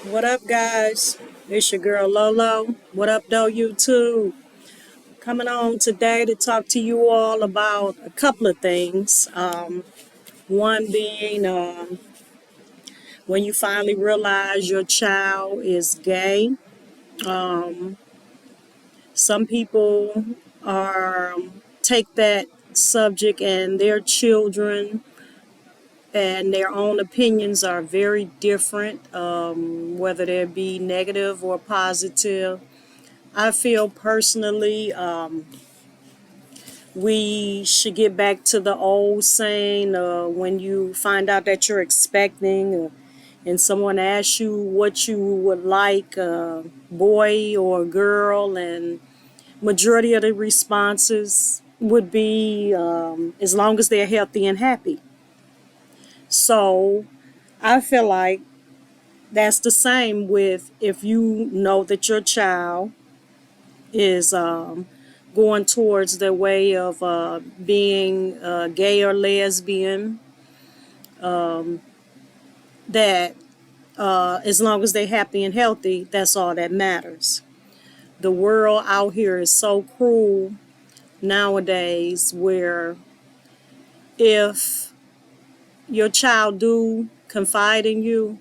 What up, guys? It's your girl Lolo. What up, though, YouTube? Coming on today to talk to you all about a couple of things. One being when you finally realize your child is gay. Um, some people are take that subject and their children and their own opinions are very different, whether they be negative or positive. I feel personally we should get back to the old saying when you find out that you're expecting and someone asks you what you would like, boy or girl, and majority of the responses would be as long as they're healthy and happy. So I feel like that's the same with if you know that your child is going towards the way of being gay or lesbian, that as long as they're happy and healthy, that's all that matters. The world out here is so cruel nowadays where if your child do confide in you,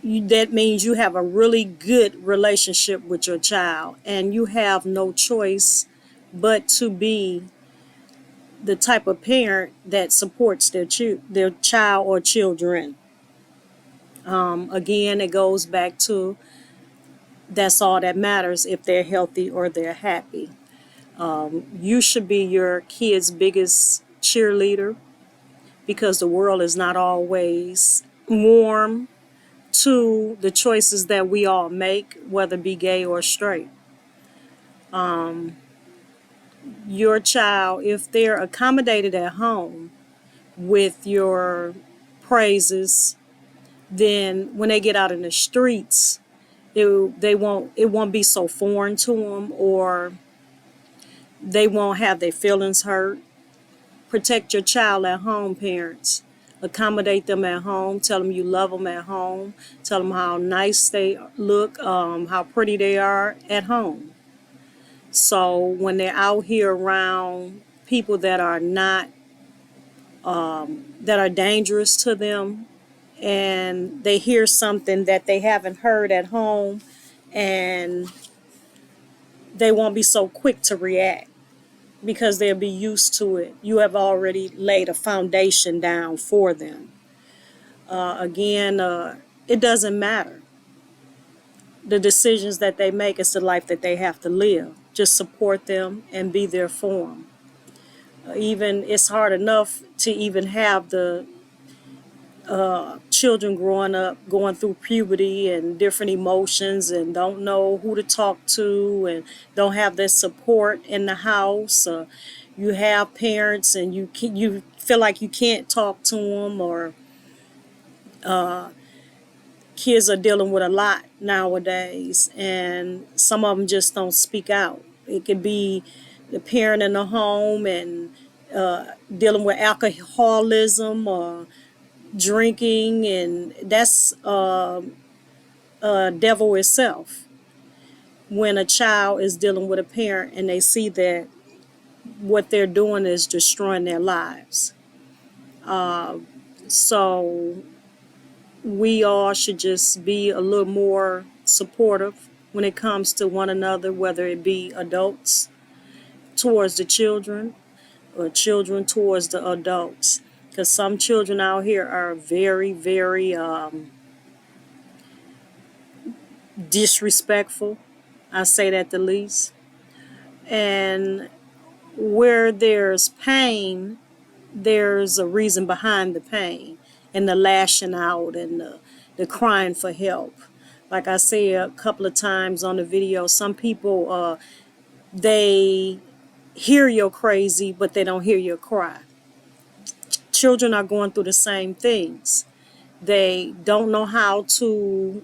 that means you have a really good relationship with your child and you have no choice but to be the type of parent that supports their child or children. Again, it goes back to that's all that matters if they're healthy or they're happy. You should be your kid's biggest cheerleader because the world is not always warm to the choices that we all make, whether be gay or straight. Your child, if they're accommodated at home with your praises, then when they get out in the streets, it won't be so foreign to them, or they won't have their feelings hurt. Protect your child at home, parents. Accommodate them at home. Tell them you love them at home. Tell them how nice they look, how pretty they are at home. So when they're out here around people that are not that are dangerous to them, and they hear something that they haven't heard at home, and they won't be so quick to react because they'll be used to it. You have already laid a foundation down for them. Again, it doesn't matter. The decisions that they make is the life that they have to live. Just support them and be there for them. Even it's hard enough to even have the children growing up, going through puberty and different emotions and don't know who to talk to and don't have their support in the house. You have parents and you feel like you can't talk to them, or kids are dealing with a lot nowadays and some of them just don't speak out. It could be the parent in the home and dealing with alcoholism or drinking, and that's devil itself. When a child is dealing with a parent and they see that what they're doing is destroying their lives. So we all should just be a little more supportive when it comes to one another, whether it be adults towards the children or children towards the adults. Because some children out here are very, very disrespectful. I say that the least. And where there's pain, there's a reason behind the pain and the lashing out and the crying for help. Like I say a couple of times on the video, some people, they hear your crazy, but they don't hear your cry. Children are going through the same things. They don't know how to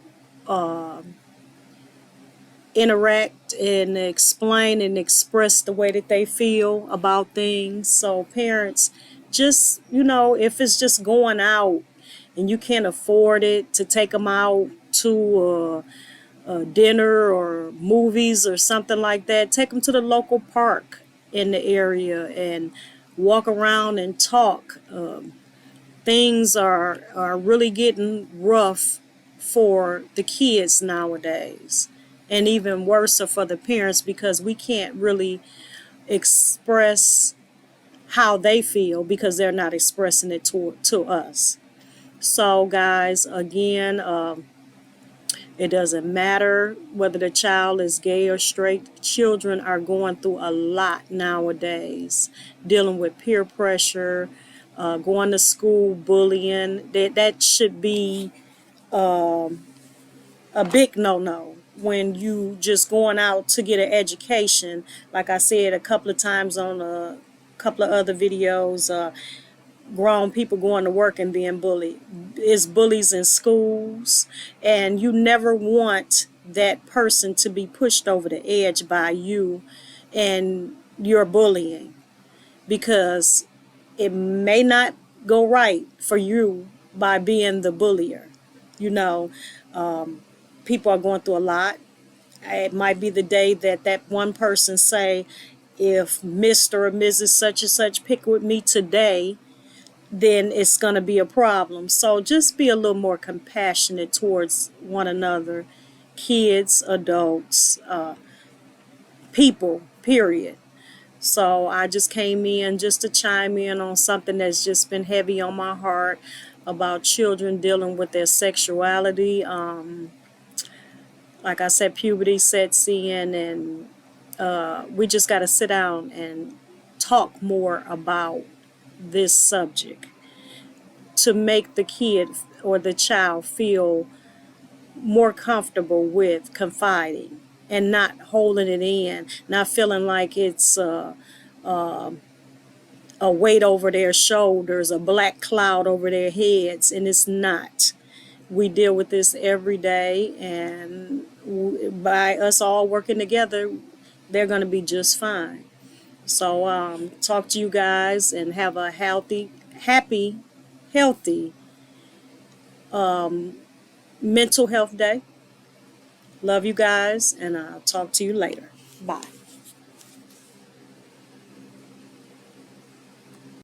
interact and explain and express the way that they feel about things. So parents, just, if it's just going out and you can't afford it to take them out to dinner or movies or something like that, take them to the local park in the area and walk around and talk. Things are really getting rough for the kids nowadays, and even worse for the parents because we can't really express how they feel because they're not expressing it to us. So, guys, again, it doesn't matter whether the child is gay or straight. Children are going through a lot nowadays, dealing with peer pressure, going to school, bullying. That should be a big no-no when you just going out to get an education. Like I said a couple of times on a couple of other videos, grown people going to work and being bullied. It's bullies in schools, and you never want that person to be pushed over the edge by you and your bullying, because it may not go right for you by being the bullier. You know, people are going through a lot. It might be the day that that one person say, if Mr. or Mrs. such and such pick with me today, then it's going to be a problem. So just be a little more compassionate towards one another, kids, adults, people, period. So I just came in just to chime in on something that's just been heavy on my heart about children dealing with their sexuality. Like I said, puberty sets in, and we just got to sit down and talk more about this subject to make the kid or the child feel more comfortable with confiding and not holding it in, not feeling like it's a weight over their shoulders, a black cloud over their heads, and it's not. We deal with this every day, and by us all working together, they're going to be just fine. So, talk to you guys and have a happy, healthy mental health day. Love you guys, and I'll talk to you later. Bye.